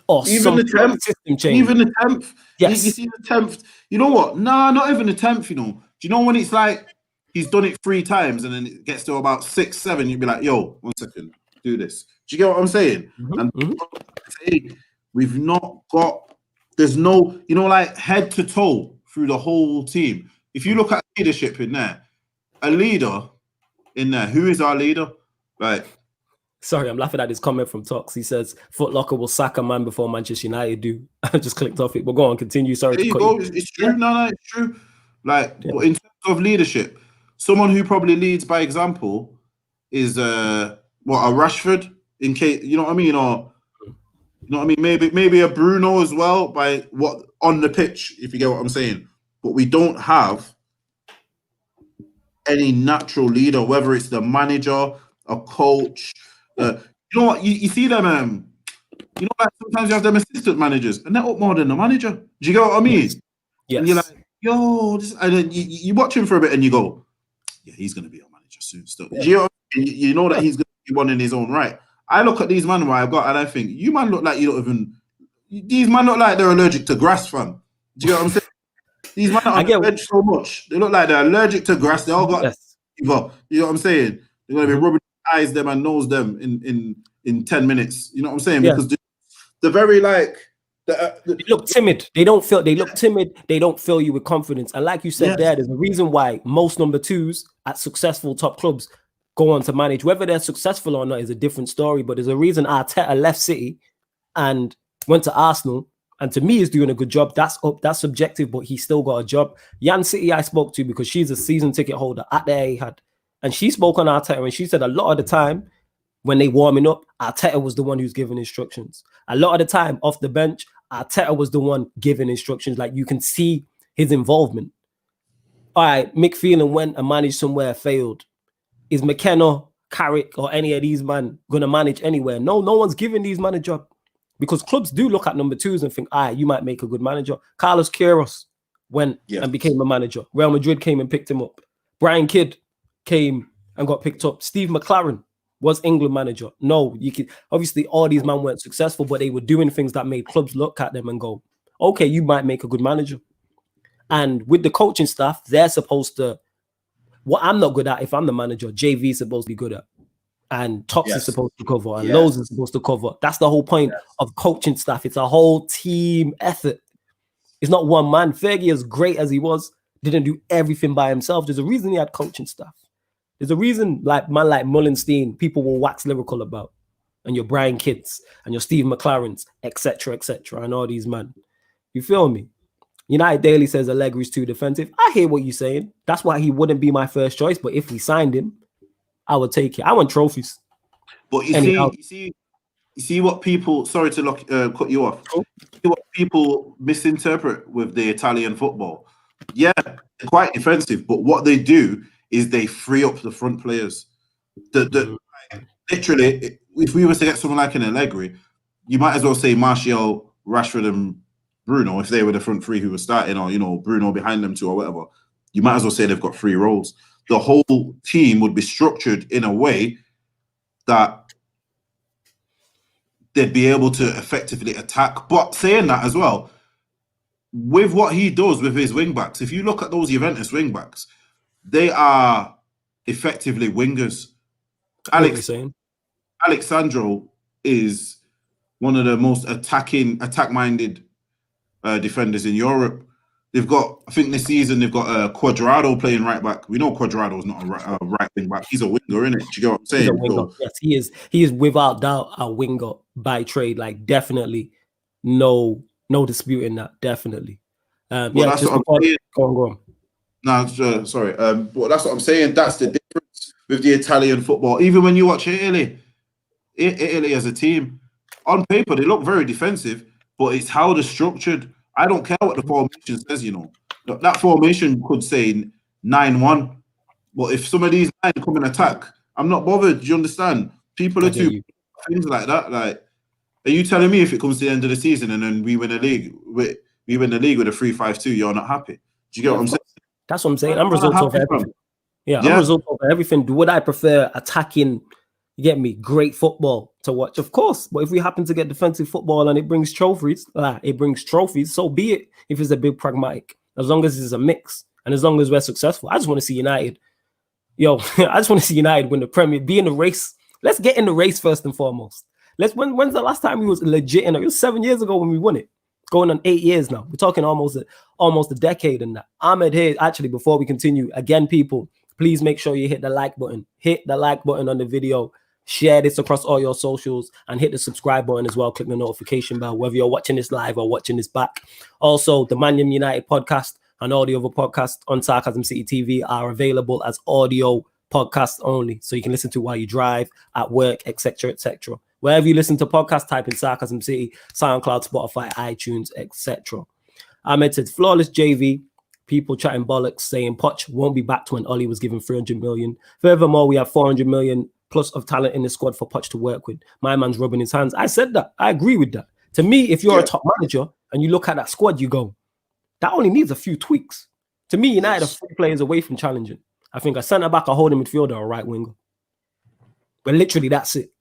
or even the 10th system change. Even the 10th. Yes. You see the 10th. You know what? Nah, not even the 10th. You know. Do you know when it's like he's done it 3 times and then it gets to about 6, 7? You'd be like, yo, 1 second, do this. Do you get what I'm saying? And we've not got. There's no, like head to toe through the whole team. If you look at leadership in there, a leader in there. Who is our leader? Right. Sorry, I'm laughing at this comment from Tox. He says Foot Locker will sack a man before Manchester United do. I just clicked off it, but go on, continue. Sorry. There you go. It's true. Yeah. No, it's true. Like in terms of leadership, someone who probably leads by example is a Rashford. In case you know what I mean, or you know what I mean. Maybe a Bruno as well by what on the pitch, if you get what I'm saying. But we don't have any natural leader, whether it's the manager, a coach. You know what? You see them. Like sometimes you have them assistant managers, and they're up more than the manager. Do you get what I mean? Yes. And you're like, yo, and then you watch him for a bit, and you go, yeah, he's going to be our manager soon. Still, yeah. You know that he's going to be one in his own right. I look at these men I've got, and I think you man look like you don't even. These men look like they're allergic to grass, fam. Do you get what I'm saying? These men are on the bench so much. They look like they're allergic to grass. They all got fever. You know what I'm saying? They're going to be rubbing eyes them and nose them in 10 minutes. You know what I'm saying? Because they're very like they look timid. They look timid. They don't fill you with confidence. And like you said, there's a reason why most number 2s at successful top clubs go on to manage. Whether they're successful or not is a different story. But there's a reason Arteta left City and went to Arsenal. And to me, he's doing a good job. That's subjective, but he's still got a job. Jan City I spoke to because she's a season ticket holder at the Etihad. And she spoke on Arteta and she said a lot of the time when they warming up, Arteta was the one who's giving instructions. A lot of the time off the bench, Arteta was the one giving instructions. Like you can see his involvement. All right, Mick Phelan went and managed somewhere, failed. Is McKenna, Carrick, or any of these men going to manage anywhere? No one's giving these men a job. Because clubs do look at number 2s and think, you might make a good manager. Carlos Queiroz went and became a manager. Real Madrid came and picked him up. Brian Kidd came and got picked up. Steve McLaren was England manager. No, you could obviously all these men weren't successful, but they were doing things that made clubs look at them and go, okay, you might make a good manager. And with the coaching staff, they're supposed to, what I'm not good at, if I'm the manager, JV is supposed to be good at. And Tox is supposed to cover, and Lowe's is supposed to cover. That's the whole point of coaching staff. It's a whole team effort. It's not one man. Fergie, as great as he was, didn't do everything by himself. There's a reason he had coaching staff. There's a reason, like man like Mullenstein, people will wax lyrical about, and your Brian Kidds and your Steve McLarens, etc., and all these men. You feel me? United Daily says Allegri's too defensive. I hear what you're saying. That's why he wouldn't be my first choice. But if we signed him, I would take it. I want trophies. But you see what people. Sorry to cut you off. You see what people misinterpret with the Italian football. Yeah, they're quite defensive, but what they do is they free up the front players. Literally, if we were to get someone like an Allegri, you might as well say Martial, Rashford, and Bruno if they were the front 3 who were starting, or Bruno behind them 2 or whatever. You might as well say they've got 3 roles. The whole team would be structured in a way that they'd be able to effectively attack. But saying that as well, with what he does with his wing-backs, if you look at those Juventus wing-backs, they are effectively wingers. Alexandro is one of the most attack-minded defenders in Europe. They've got, I think this season, they've got Cuadrado playing right back. We know Cuadrado's not a right wing back. He's a winger, isn't it? Do you get what I'm saying? He's a winger. Yes, he is. He is without doubt a winger by trade. Like, definitely, no disputing that. Definitely. That's what I'm saying. Go on. No, sorry. But that's what I'm saying. That's the difference with the Italian football. Even when you watch Italy as a team, on paper, they look very defensive, but it's how they're structured. I don't care what the formation says, That formation could say 9-1, but if some of these 9 come and attack, I'm not bothered. Do you understand? People are too things like that. Like, are you telling me if it comes to the end of the season and then we win the league with a 3-5-2, you're not happy? Do you get what I'm saying? That's what I'm saying. I'm results over everything. Yeah, I'm result over everything. Would I prefer attacking, you get me, great football to watch? Of course. But if we happen to get defensive football and it brings trophies, so be it. If it's a bit pragmatic, as long as it's a mix and as long as we're successful. I just want to see United. I just want to see United win the Premier, be in the race. Let's get in the race first and foremost. When's the last time we was legit in it? It was 7 years ago when we won it. Going on 8 years now. We're talking almost a decade in that. Ahmed here, actually, before we continue, again, people, please make sure you hit the like button. Hit the like button on the video. Share this across all your socials and hit the subscribe button as well. Click the notification bell, whether you're watching this live or watching this back. Also, the ManDem United podcast and all the other podcasts on Sarcasm City TV are available as audio podcasts only. So you can listen to while you drive, at work, etc., etc. Wherever you listen to podcasts, type in Sarcasm City, SoundCloud, Spotify, iTunes, etc. Ahmed said, flawless JV. People chatting bollocks, saying Poch won't be back to when OLE was given 300 million. Furthermore, we have 400 million plus of talent in the squad for Poch to work with. My man's rubbing his hands. I said that. I agree with that. To me, if you're a top manager and you look at that squad, you go, that only needs a few tweaks. To me, United are 3 players away from challenging. I think a centre-back, a holding midfielder, a right winger. But literally, that's it.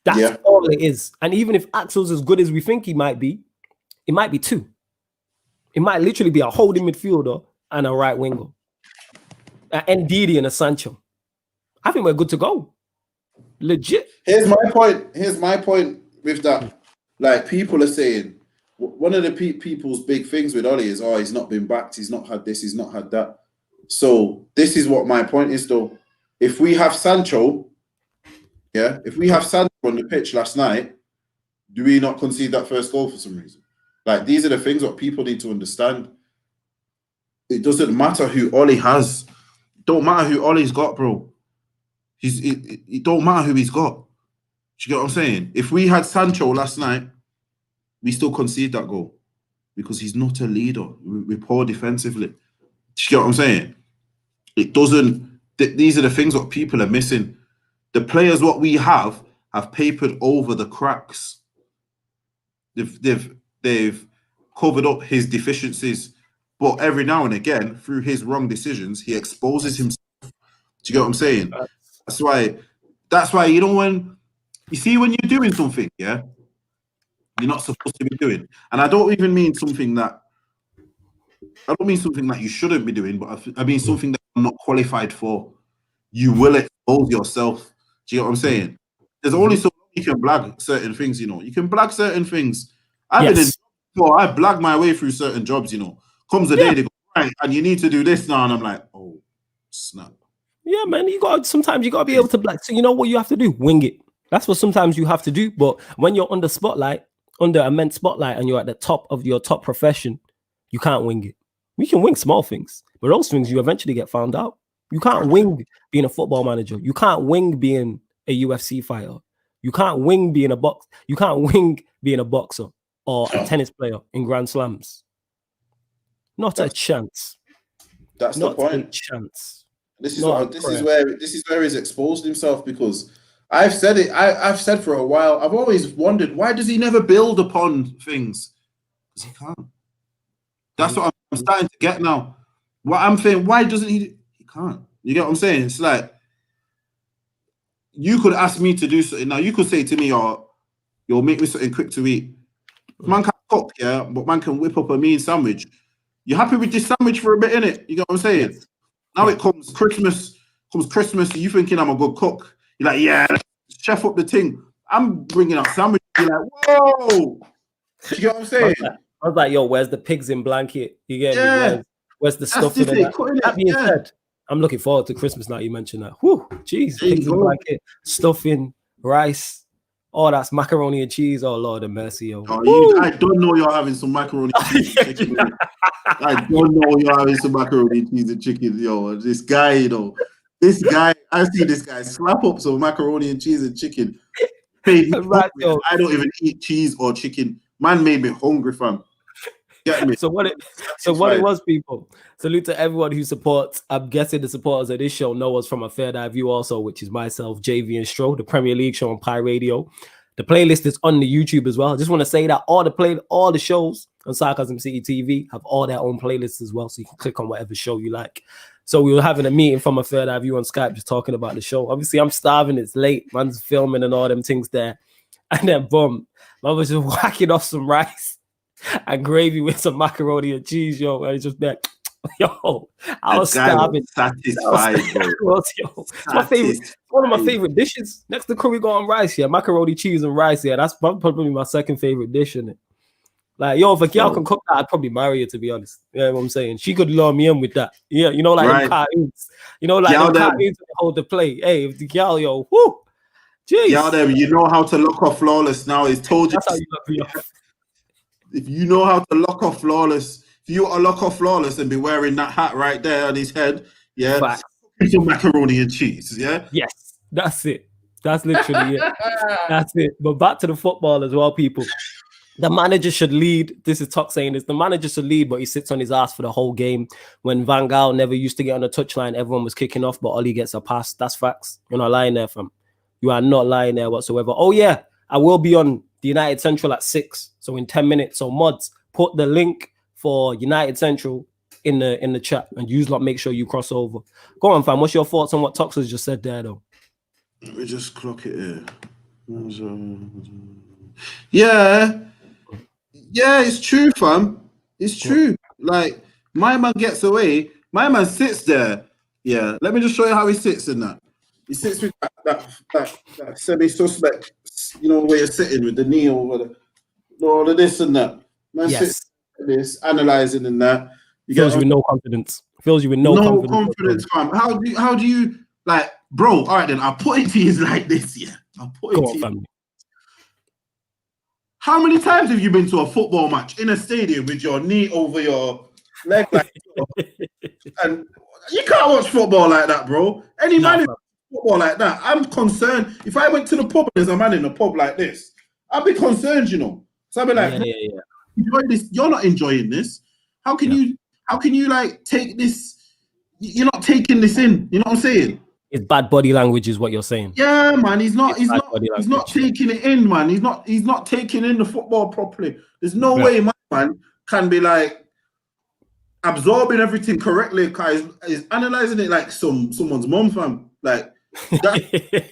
That's all it is. And even if Axel's as good as we think he might be, it might be 2. It might literally be a holding midfielder and a right winger. An Ndidi and a Sancho. I think we're good to go. Legit. Here's my point with that. Like, people are saying, one of the people's big things with OLE is, he's not been backed, he's not had this, he's not had that. So this is what my point is, though. If we have Sancho, if we have Sancho on the pitch last night, do we not concede that first goal for some reason? Like, these are the things what people need to understand. It doesn't matter who OLE has. Don't matter who OLE's got, bro. It don't matter who he's got. Do you get what I'm saying? If we had Sancho last night, we still concede that goal because he's not a leader. We're poor defensively. Do you get what I'm saying? It doesn't. These are the things what people are missing. The players what we have papered over the cracks. They've covered up his deficiencies, but every now and again, through his wrong decisions, he exposes himself. Do you get what I'm saying? That's why when you're doing something, you're not supposed to be doing. And I don't mean something that you shouldn't be doing, but I mean something that I'm not qualified for. You will expose yourself. Do you get what I'm saying? There's only so long you can blag certain things, You can blag certain things. I blag my way through certain jobs, Comes a day they go, right, and you need to do this now, and I'm like, oh, snap. Yeah, man, sometimes you gotta be able to blag. So you know what you have to do? Wing it. That's what sometimes you have to do. But when you're under immense spotlight, and you're at the top of your top profession, you can't wing it. You can wing small things, but those things you eventually get found out. You can't wing being a football manager. You can't wing being a UFC fighter. You can't wing being a boxer. You can't wing being a boxer or a tennis player in Grand Slams. Not a chance. That's not the point. A chance. This is where he's exposed himself, because I've said it. I've said for a while. I've always wondered, why does he never build upon things? Because he can't. That's what I'm starting to get now. What I'm saying, why doesn't he? He can't. You get what I'm saying? It's like, you could ask me to do something. Now you could say to me, you'll make me something quick to eat. Man can't cook, but man can whip up a mean sandwich. You happy with this sandwich for a bit, innit? You get what I'm saying? Yes. Now it comes Christmas, you thinking I'm a good cook. You're like, yeah, chef up the thing. I'm bringing out sandwich. You're like, whoa. You get what I'm saying? I was like, yo, where's the pigs in blanket? You get me? Where's the stuff in it? That being said, I'm looking forward to Christmas now. You mentioned that. Whew, jeez, pigs in blanket, stuffing, rice. Oh, that's macaroni and cheese. Oh, Lord of mercy, yo. I don't know you're having some macaroni and cheese and chicken. I don't know you're having some macaroni and cheese and chicken, yo. This guy, I see this guy slap up some macaroni and cheese and chicken. Right, I don't even eat cheese or chicken. Man made me hungry, fam. Get me? So what it was, people. Salute to everyone who supports. I'm guessing the supporters of this show know us from a Fair Dive View also, which is myself, JV and Stro, the Premier League show on Pi Radio. The playlist is on the YouTube as well. I just want to say that all the shows on Sarcasm City TV have all their own playlists as well, so you can click on whatever show you like. So we were having a meeting from a third eye view on Skype, just talking about the show. Obviously, I'm starving. It's late. Man's filming and all them things there. And then, boom, man was just whacking off some rice and gravy with some macaroni and cheese, yo. And it's just there. Yo, I was starving. Satisfied, bro. It's my favorite. One of my favorite dishes. Next to curry goat and rice, yeah. Macaroni, cheese, and rice, yeah. That's probably my second favorite dish, in it. Like, yo, if a girl can cook that, I'd probably marry her, to be honest. You know what I'm saying? She could lure me in with that. Yeah, you know, like them cartoons. You know, like them cartoons that hold the plate. Hey, if the girl, yo, whoo, jeez. Y'all them, you know how to lock off flawless now. It's told you. That's how you lock me off. If you know how to lock off flawless, if you want to lock off flawless and be wearing that hat right there on his head, yeah, some macaroni and cheese, yeah? Yes, that's it. That's literally it. That's it. But back to the football as well, people. The manager should lead. This is Tuck saying this. The manager should lead, but he sits on his ass for the whole game. When Van Gaal never used to get on the touchline, everyone was kicking off, but Ollie gets a pass. That's facts. You're not lying there, fam. You are not lying there whatsoever. Oh, yeah, I will be on the United Central at 6. So in 10 minutes. So mods, put the link for United Central in the chat, and you lot make sure you cross over. Go on, fam. What's your thoughts on what Tuck has just said there, though? Let me just clock it here. Yeah, it's true, fam. It's true. Like, my man gets away. My man sits there. Yeah, let me just show you how he sits in that. He sits with that semi-suspect, you know, where you're sitting with the knee over all of this and that. Man sits like this, analysing in that. Fills you with no confidence. Fills you with no confidence, fam. How do you, like, bro, all right then, I'll put it to you like this, yeah. I'll put it to you. Family. How many times have you been to a football match in a stadium with your knee over your leg like and you can't watch football like that, bro. Any man in football like that, I'm concerned. If I went to the pub and there's a man in the pub like this, I'd be concerned, you know. So I'd be like, enjoy this. You're not enjoying this. How can you like take this? You're not taking this in. You know what I'm saying? It's bad body language, is what you're saying. Yeah, man. He's not taking it in, man. He's not taking in the football properly. There's no way, man can be like absorbing everything correctly. Cause he's analyzing it like someone's mom, fam. Like that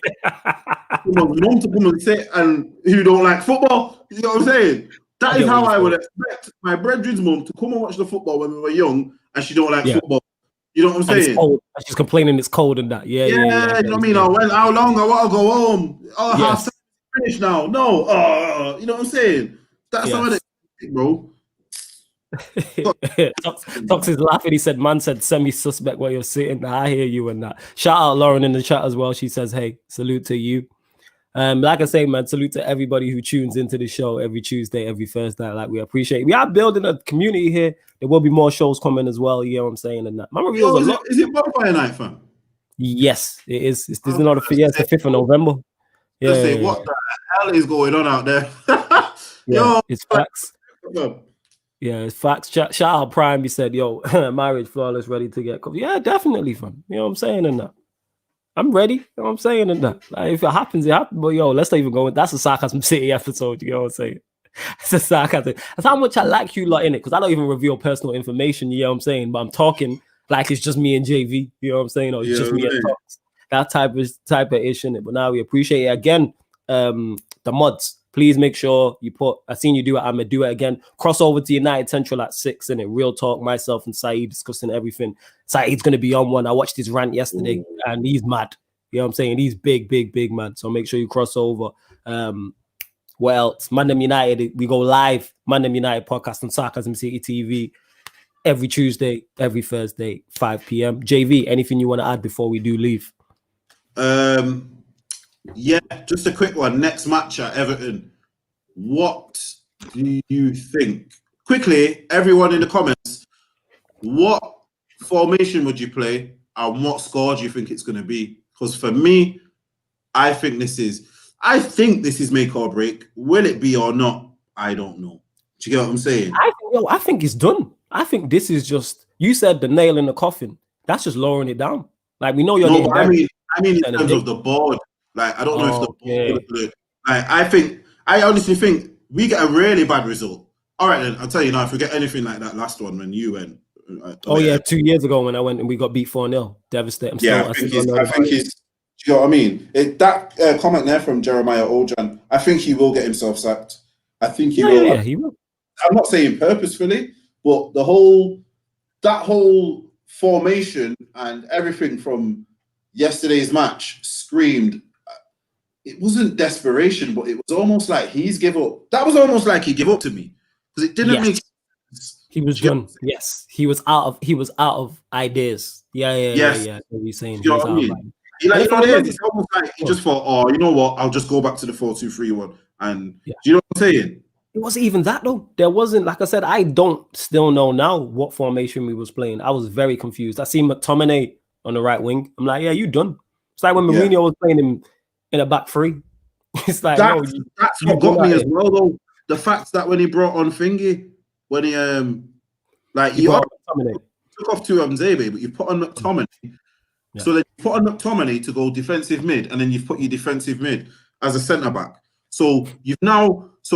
someone's mom to come and say, and who don't like football. You know what I'm saying? That is how I would expect my brethren's mom to come and watch the football when we were young, and she don't like football. You know what I'm saying? She's complaining it's cold and that. Yeah. You know what I mean? How long? I want to go home. Oh, half finished now. No. You know what I'm saying? That's how it is, bro. Tox is laughing. He said, man said semi-suspect where you're sitting. I hear you and that. Shout out Lauren in the chat as well. She says, hey, salute to you. Like I say, man, salute to everybody who tunes into the show every Tuesday, every Thursday. Like, we appreciate it. We are building a community here. There will be more shows coming as well. You know what I'm saying? And that. My reveals a lot. Is it Bonfire Night, fam? Yes, it is. It's the 5th of November. Yeah. What the hell is going on out there? It's facts. Yeah, it's facts. Shout out Prime. He said, yo, marriage flawless, ready to get covered. Yeah, definitely, fam. You know what I'm saying? And that. I'm ready. You know what I'm saying? And that. Like, if it happens, it happens. But yo, let's not even go. That's a Sarcasm City episode. You know what I'm saying? It's a sarcasm. That's how much I like you lot in it, because I don't even reveal personal information. You know what I'm saying? But I'm talking like it's just me and JV. You know what I'm saying? Or it's just me and Talks. That type of ish in it. But now we appreciate it again. The mods. Please make sure you put. I seen you do it. I'm gonna do it again. Cross over to United Central at 6. In it, real talk. Myself and Saeed discussing everything. Saeed's gonna be on one. I watched his rant yesterday, and he's mad. You know what I'm saying? He's big man. So make sure you cross over. What else? ManDem United. We go live. ManDem United Podcast on Sarcasm City TV every Tuesday, every Thursday, 5 p.m. JV, anything you want to add before we do leave? Yeah, just a quick one. Next match at Everton. What do you think? Quickly, everyone in the comments, what formation would you play and what score do you think it's going to be? Because for me, I think this is make or break. Will it be or not? I don't know. Do you get what I'm saying? I think it's done. I think this is just, you said the nail in the coffin. That's just lowering it down. Like, we know you're getting I mean in terms of the board. Like, I don't know if the board, like, I honestly think we get a really bad result. All right, then, I'll tell you now, if we get anything like that last one when you went, Oh yeah, 2 years ago when I went and we got beat 4-0. Devastated. I think he's. Do you know what I mean? That comment there from Jeremiah Ojan, I think he will get himself sacked. I think he will. Yeah, he will. I'm not saying purposefully, but that whole formation and everything from yesterday's match screamed. It wasn't desperation, but it was almost like he's give up. That was almost like he gave up to me because it didn't make sense. He was done. Yes, he was out of ideas. Yeah. What are you saying? You know what I mean? It's almost like he just thought, oh, you know what? I'll just go back to the 4-2-3-1. And do you know what I'm saying? It wasn't even that though. There wasn't, like I said, I don't still know now what formation we was playing. I was very confused. I see McTominay on the right wing. I'm like, yeah, you done. It's like when Mourinho was playing him in a back three. It's like that's what got me as well though. The fact that when he brought on Thingy, when he took off to Zebe, but you put on McTominay. Yeah. So then you put on McTominay to go defensive mid, and then you've put your defensive mid as a centre back. So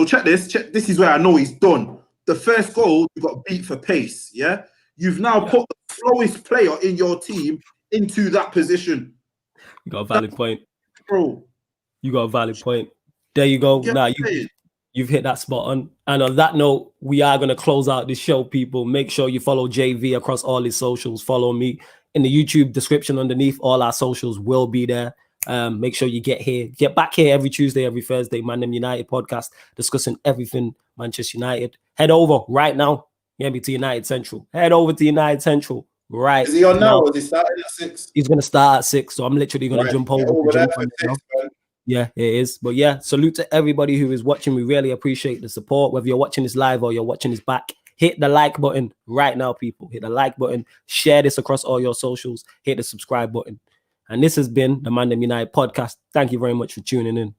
check this. This is where I know he's done. The first goal, you got beat for pace. Yeah, you've now put the slowest player in your team into that position. You got a valid point, bro. You got a valid point. There you go. Now you've hit that spot on. And on that note, we are gonna close out this show, people. Make sure you follow JV across all his socials. Follow me in the YouTube description underneath. All our socials will be there. Make sure you get back here every Tuesday, every Thursday, ManDem United Podcast, discussing everything Manchester United. Head over right now. To United Central. Head over to United Central right. Is he on now? Or is he starting at 6? He's gonna start at 6, so I'm literally gonna jump over. Yeah, it is. But yeah, salute to everybody who is watching. We really appreciate the support. Whether you're watching this live or you're watching this back, hit the like button right now, people. Hit the like button. Share this across all your socials. Hit the subscribe button. And this has been the ManDem United Podcast. Thank you very much for tuning in.